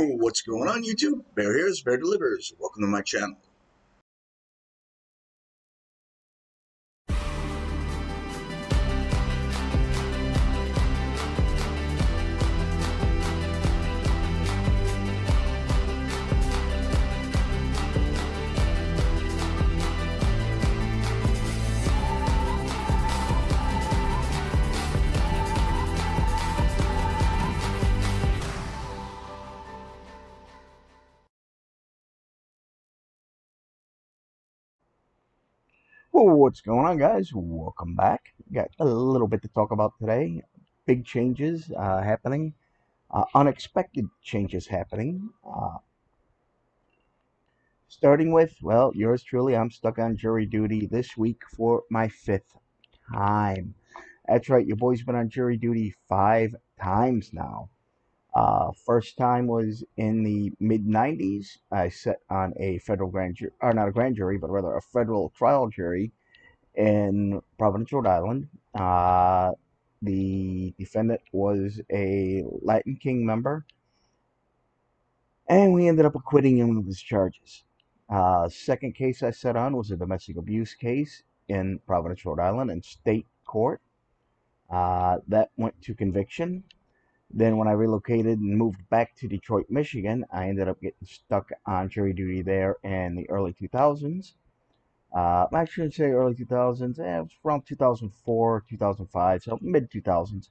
What's going on, YouTube? Bear Hears, Bear Delivers. Welcome to my channel. What's going on, guys? Welcome back. Got a little bit to talk about today. Big changes happening, unexpected changes happening. Starting with, well, yours truly, I'm stuck on jury duty this week for my fifth time. That's right, your boy's been on jury duty 5 times now. First time was in the mid 90s. I sat on a federal grand jury, or not a grand jury, but rather a federal trial jury in Providence, Rhode Island. The defendant was a Latin King member, and we ended up acquitting him of his charges. Second case I sat on was a domestic abuse case in Providence, Rhode Island, in state court. That went to conviction. Then, when I relocated and moved back to Detroit, Michigan, I ended up getting stuck on jury duty there in the early 2000s. I shouldn't say early 2000s. It was around 2004, 2005, so mid 2000s.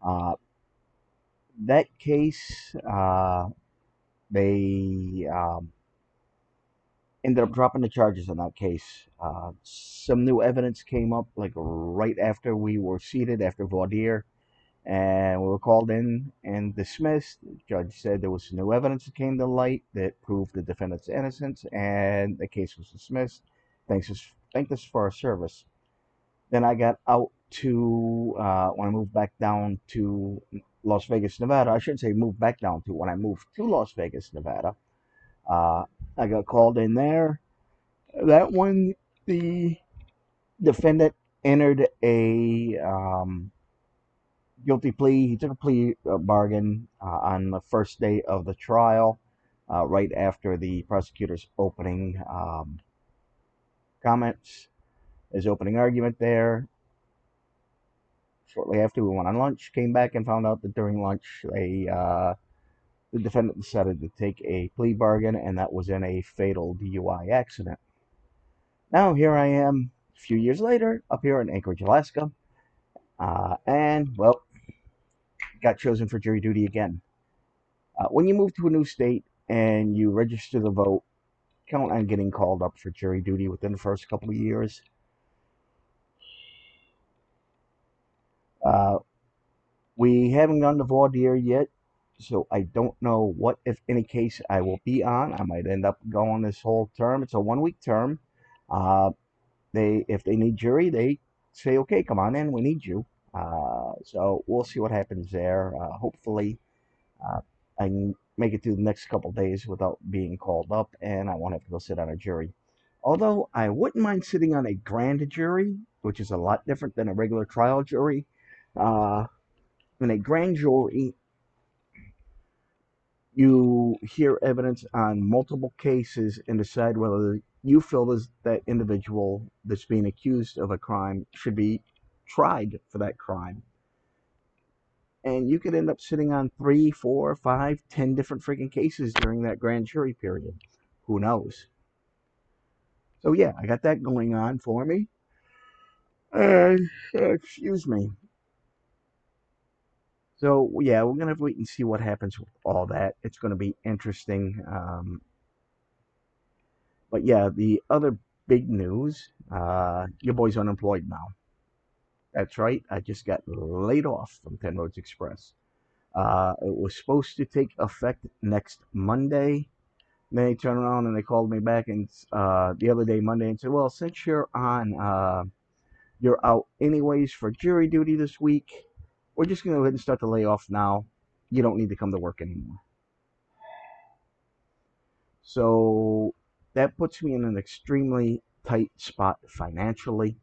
Uh, that case, they ended up dropping the charges on that case. Some new evidence came up, like right after we were seated, after voir dire, and we were called in and dismissed. The judge said there was some new evidence that came to light that proved the defendant's innocence, and the case was dismissed. Thanks us, thank us for our service. Then I got out to when I moved back down to Las Vegas, Nevada. I shouldn't say moved back down to. When I moved to Las Vegas, Nevada, uh, I got called in there. That one, the defendant entered a guilty plea. He took a plea bargain on the first day of the trial, right after the prosecutor's opening comments, his opening argument there. Shortly after, we went on lunch, came back and found out that during lunch, the defendant decided to take a plea bargain, and that was in a fatal DUI accident. Now, here I am, a few years later, up here in Anchorage, Alaska, and, well, got chosen for jury duty again. When you move to a new state and you register to vote, count on getting called up for jury duty within the first couple of years. Uh, we haven't gone to voir dire yet, so I don't know what, if any, case I will be on. I might end up going this whole term. It's a 1 week term. Uh, if they need jury, they say, okay, come on in, we need you. So we'll see what happens there. Hopefully, uh, I can make it through the next couple of days without being called up, and I won't have to go sit on a jury. Although I wouldn't mind sitting on a grand jury, which is a lot different than a regular trial jury. Uh, in a grand jury, you hear evidence on multiple cases and decide whether you feel that individual that's being accused of a crime should be tried for that crime. And you could end up sitting on 3, 4, 5, 10 different freaking cases during that grand jury period. Who knows? So yeah, I got that going on for me. Excuse me. So yeah, we're gonna wait and see what happens with all that. It's gonna be interesting. But yeah, the other big news, your boy's unemployed now. That's right. I just got laid off from Penrose Express. It was supposed to take effect next Monday. Then they turned around and they called me back and the other day, Monday, and said, "Well, since you're out anyways for jury duty this week, we're just going to go ahead and start the layoff now. You don't need to come to work anymore." So that puts me in an extremely tight spot financially.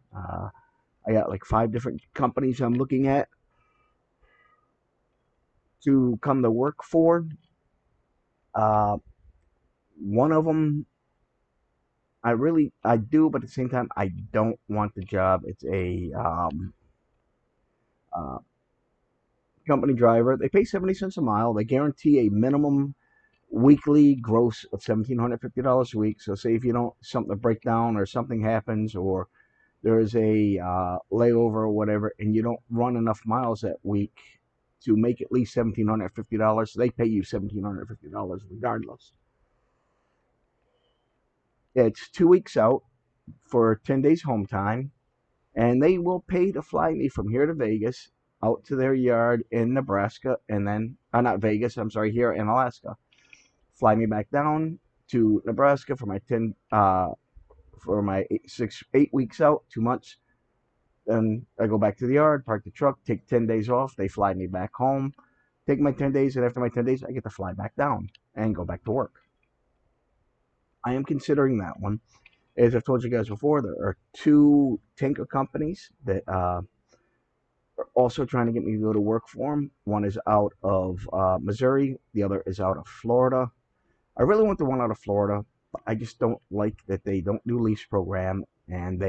I got like 5 different companies I'm looking at to come to work for. Uh, one of them, I do, but at the same time, I don't want the job. It's a uh, company driver. They pay 70 cents a mile. They guarantee a minimum weekly gross of $1,750 a week. So, say if you don't something break down or something happens or there's a layover or whatever, and you don't run enough miles that week to make at least $1,750, they pay you $1,750 regardless. It's 2 weeks out for 10 days home time, and they will pay to fly me from here to Vegas out to their yard in Nebraska, and then not Vegas, I'm sorry, here in Alaska. Fly me back down to Nebraska for my 10 for my 8 weeks out, 2 months. Then I go back to the yard, park the truck, take 10 days off. They fly me back home, take my 10 days, and after my 10 days, I get to fly back down and go back to work. I am considering that one. As I've told you guys before, there are two tanker companies that are also trying to get me to go to work for them. One is out of Missouri, the other is out of Florida. I really want the one out of Florida, but I just don't like that they don't do lease program, and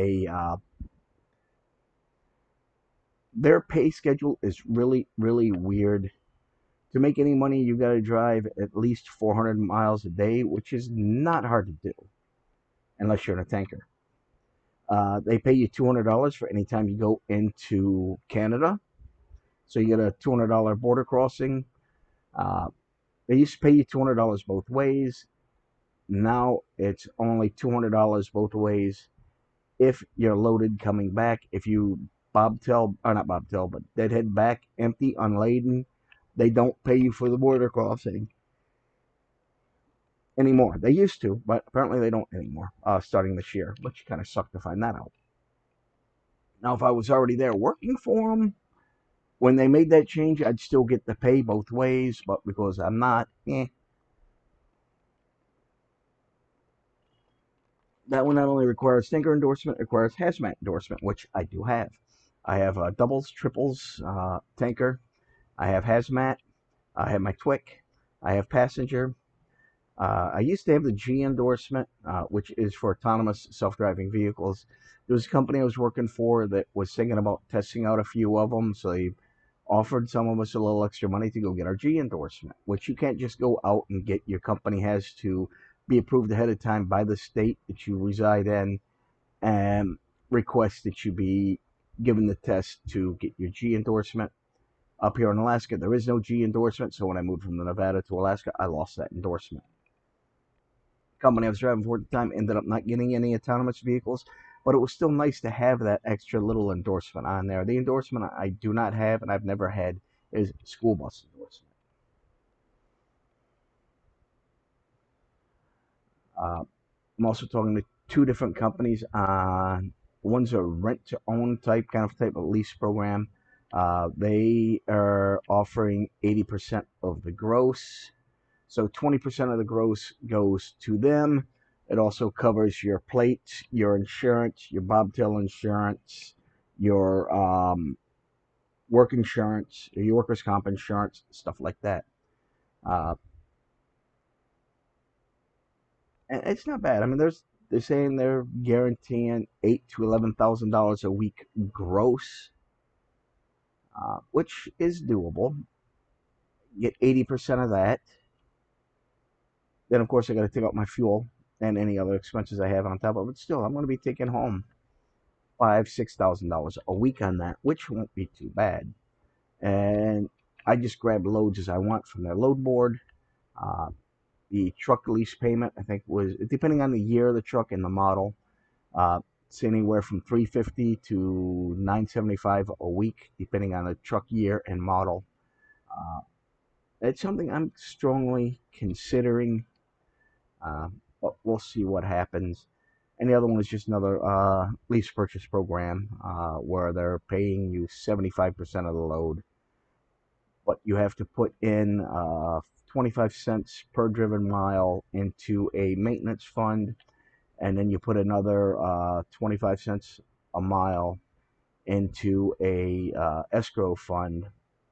their pay schedule is really, really weird. To make any money, you got to drive at least 400 miles a day, which is not hard to do unless you're in a tanker. They pay you $200 for any time you go into Canada. So you get a $200 border crossing. Uh, they used to pay you $200 both ways. Now it's only $200 both ways if you're loaded coming back. If you bobtail, or not bobtail, but deadhead back empty, unladen, they don't pay you for the border crossing anymore. They used to, but apparently they don't anymore, starting this year, which kind of sucked to find that out. Now, if I was already there working for them, when they made that change, I'd still get the pay both ways, but because I'm not, that one not only requires stinker endorsement, it requires hazmat endorsement, which I do have. I have doubles, triples, tanker. I have hazmat. I have my TWIC. I have passenger. I used to have the G endorsement, which is for autonomous self-driving vehicles. There was a company I was working for that was thinking about testing out a few of them, so they offered some of us a little extra money to go get our G endorsement, which you can't just go out and get. Your company has to be approved ahead of time by the state that you reside in and request that you be given the test to get your G endorsement. Up here in Alaska, there is no G endorsement, so when I moved from Nevada to Alaska, I lost that endorsement. Company I was driving for at the time ended up not getting any autonomous vehicles, but it was still nice to have that extra little endorsement on there. The endorsement I do not have and I've never had is school bus endorsement. I'm also talking to two different companies on one's a rent to own type of lease program. They are offering 80% of the gross. So 20% of the gross goes to them. It also covers your plates, your insurance, your bobtail insurance, your work insurance, your workers' comp insurance, stuff like that. Uh, and it's not bad. I mean, they're saying they're guaranteeing $8,000 to $11,000 a week gross, which is doable. Get 80% of that. Then, of course, I got to take out my fuel and any other expenses I have on top of it. Still, I'm going to be taking home $6,000 a week on that, which won't be too bad. And I just grab loads as I want from their load board. Uh, the truck lease payment, I think, was depending on the year of the truck and the model. It's anywhere from $350 to $975 a week, depending on the truck year and model. Uh, it's something I'm strongly considering, but we'll see what happens. And the other one is just another lease purchase program where they're paying you 75% of the load, but you have to put in 25 cents per driven mile into a maintenance fund, and then you put another 25 cents a mile into a escrow fund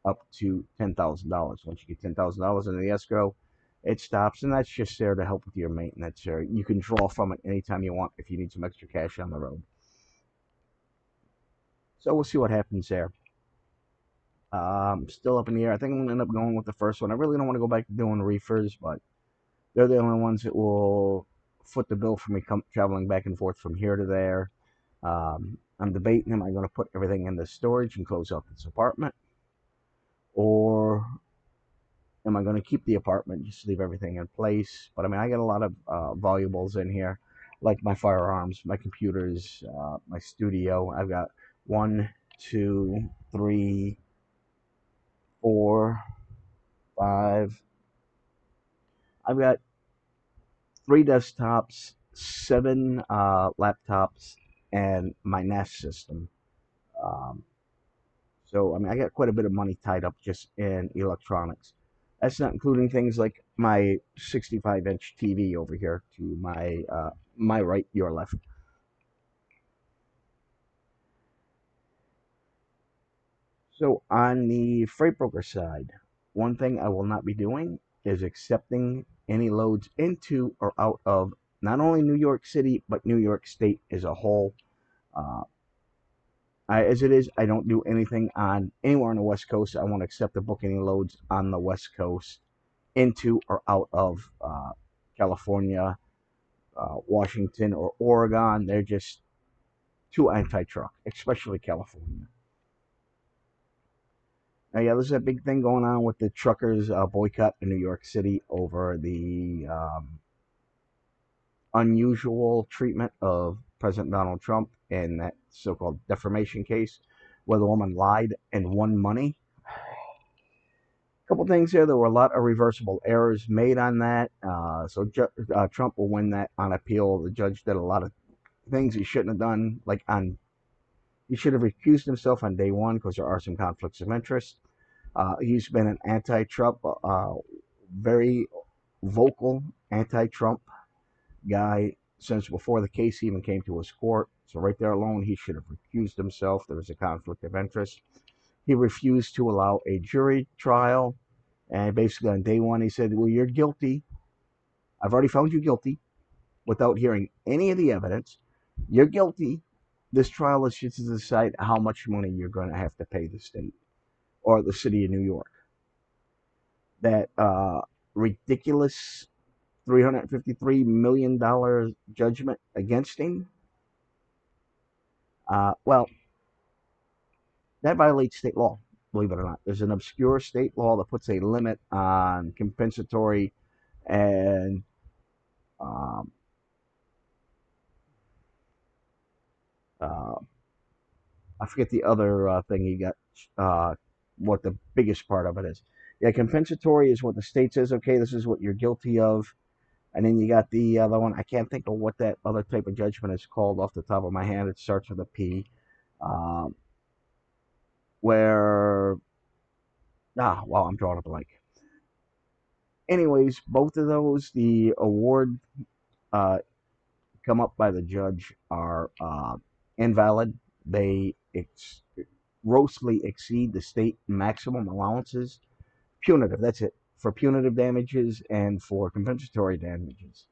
up to $10,000. Once you get $10,000 into the escrow, it stops, and that's just there to help with your maintenance. Or you can draw from it anytime you want if you need some extra cash on the road. So we'll see what happens there. Still up in the air. I think I'm gonna end up going with the first one. I really don't want to go back to doing reefers, but they're the only ones that will foot the bill for me traveling back and forth from here to there. I'm debating, am I going to put everything into storage and close out this apartment, or am I going to keep the apartment, just leave everything in place? But I mean, I got a lot of valuables in here, like my firearms, my computers, my studio. I've got one, two, three, four, five. I've got three desktops, seven laptops, and my NAS system. Um, so, I mean, I got quite a bit of money tied up just in electronics. That's not including things like my 65-inch TV over here to my right, your left. So, on the freight broker side, one thing I will not be doing is accepting any loads into or out of not only New York City, but New York State as a whole. Uh, as it is, I don't do anything on anywhere on the West Coast. I won't accept the book any loads on the West Coast into or out of California, Washington, or Oregon. They're just too anti-truck, especially California. Now, yeah, there's a big thing going on with the truckers boycott in New York City over the unusual treatment of President Donald Trump in that so-called defamation case, where the woman lied and won money. Couple things here. There were a lot of reversible errors made on that. Trump will win that on appeal. The judge did a lot of things he shouldn't have done. He should have recused himself on day one because there are some conflicts of interest. He's been an anti-Trump, very vocal anti-Trump guy since before the case even came to his court. So right there alone, he should have recused himself. There was a conflict of interest. He refused to allow a jury trial. And basically on day one, he said, well, you're guilty. I've already found you guilty without hearing any of the evidence. You're guilty. This trial is just to decide how much money you're going to have to pay the state or the city of New York. That ridiculous $353 million judgment against him. Well, that violates state law, believe it or not. There's an obscure state law that puts a limit on compensatory and um, uh, I forget the other thing you got, what the biggest part of it is. Yeah, compensatory is what the state says, okay, this is what you're guilty of. And then you got the other one. I can't think of what that other type of judgment is called off the top of my hand. It starts with a P. Um, where, well, I'm drawing a blank. Anyways, both of those, the award uh, come up by the judge are invalid. They grossly exceed the state maximum allowances. Punitive, that's it. For punitive damages and for compensatory damages.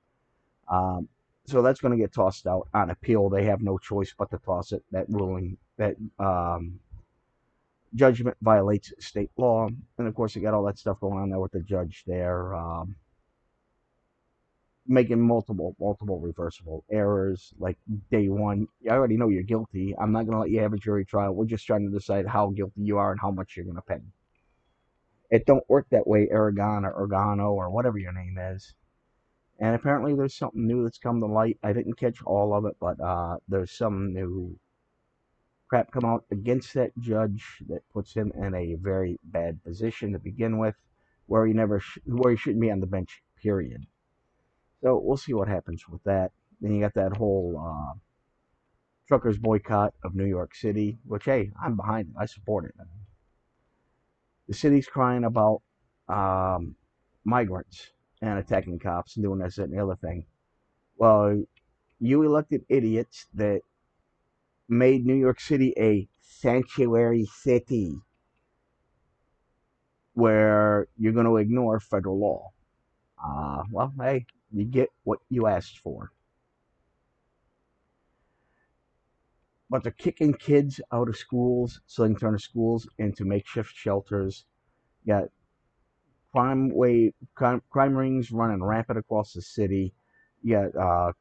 Um, so that's going to get tossed out on appeal. They have no choice but to toss it. That ruling, that judgment violates state law. And of course, you got all that stuff going on there with the judge there, making multiple reversible errors. Like day one, I already know you're guilty. I'm not going to let you have a jury trial. We're just trying to decide how guilty you are and how much you're going to pay. It don't work that way, Aragon or Organo or whatever your name is. And apparently there's something new that's come to light. I didn't catch all of it, but there's some new crap come out against that judge that puts him in a very bad position to begin with, where where he shouldn't be on the bench. Period. So we'll see what happens with that. Then you got that whole truckers boycott of New York City, which hey, I'm behind it. I support it. The city's crying about um, migrants and attacking cops and doing this, that, and the other thing. Well, you elected idiots that made New York City a sanctuary city where you're going to ignore federal law. Well, hey, you get what you asked for. But they're kicking kids out of schools so they can turn the schools into makeshift shelters. You got crime rings running rampant across the city. You got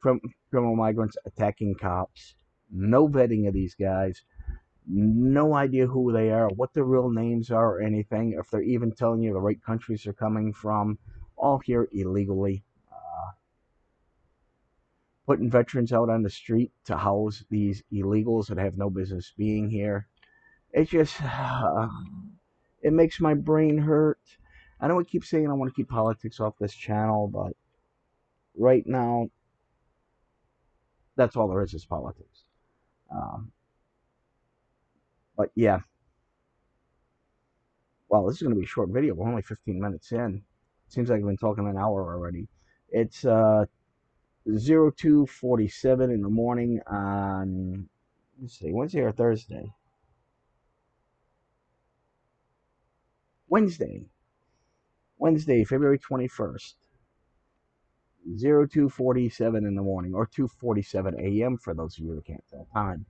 criminal migrants attacking cops. No vetting of these guys. No idea who they are, what their real names are, or anything. If they're even telling you the right countries they're coming from. All here illegally. Putting veterans out on the street to house these illegals that have no business being here. It just, it makes my brain hurt. I know I keep saying I want to keep politics off this channel, but right now, that's all there is politics. Um, but yeah, well, this is going to be a short video. We're only 15 minutes in. Seems like I've been talking an hour already. It's 02:47 in the morning on, let's see, Wednesday or Thursday? Wednesday. Wednesday, February 21st. 02:47 in the morning, or 2:47 a.m. for those of you that can't tell time.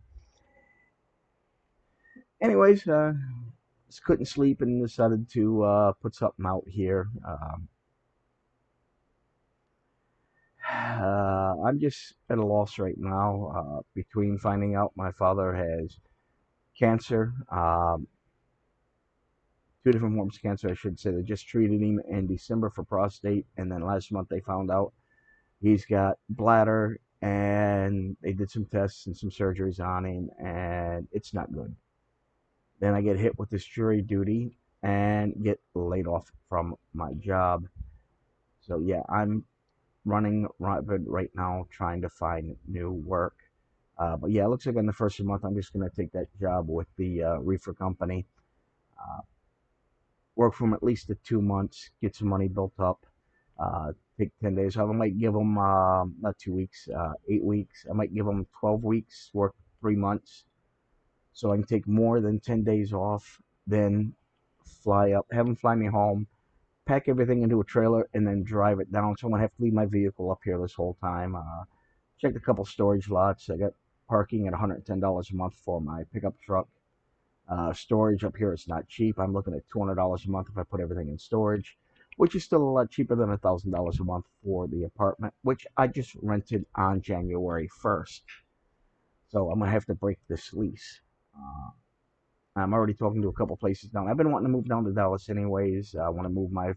Anyways, just couldn't sleep and decided to put something out here. I'm just at a loss right now between finding out my father has cancer, 2 different forms of cancer, I should say. They just treated him in December for prostate, and then last month they found out he's got bladder, and they did some tests and some surgeries on him, and it's not good. Then I get hit with this jury duty and get laid off from my job. So yeah, I'm running rapid right now trying to find new work. But yeah, it looks like on the first of the month I'm just going to take that job with the reefer company. Uh, Work for them at least 2 months, get some money built up. Take 10 days off. I might give them not 2 weeks, 8 weeks. I might give them 12 weeks, work 3 months, so I can take more than 10 days off, then fly up, have them fly me home, pack everything into a trailer, and then drive it down. So I'm going to have to leave my vehicle up here this whole time. Checked a couple storage lots. I got parking at $110 a month for my pickup truck. Storage up here is not cheap. I'm looking at $200 a month if I put everything in storage, which is still a lot cheaper than $1,000 a month for the apartment, which I just rented on January 1st. So I'm going to have to break this lease. I'm already talking to a couple places down. I've been wanting to move down to Dallas anyways. I want to move my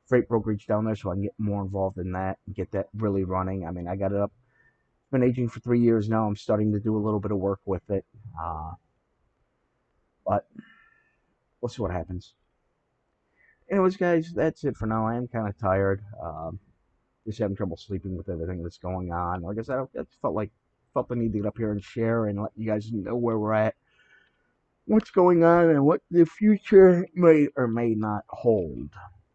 freight brokerage down there so I can get more involved in that and get that really running. I mean, I got it up. It's been aging for 3 years now. I'm starting to do a little bit of work with it. But we'll see what happens. Anyways, guys, that's it for now. I am kind of tired. Just having trouble sleeping with everything that's going on. Like I said, I felt the need to get up here and share and let you guys know where we're at, what's going on, and what the future may or may not hold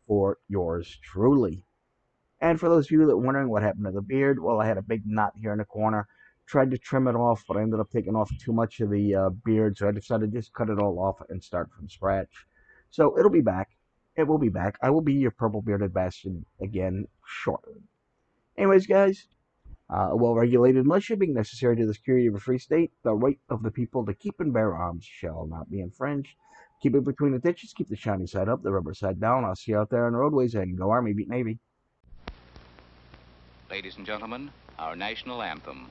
for yours truly. And for those of you that are wondering what happened to the beard, well, I had a big knot here in the corner. Tried to trim it off, but I ended up taking off too much of the beard, so I decided to just cut it all off and start from scratch. So it'll be back. It will be back. I will be your purple bearded bastard again shortly. Anyways, guys, a well-regulated militia being necessary to the security of a free state, the right of the people to keep and bear arms shall not be infringed. Keep it between the ditches, keep the shiny side up, the rubber side down. I'll see you out there on the roadways, and go Army, beat Navy. Ladies and gentlemen, our national anthem.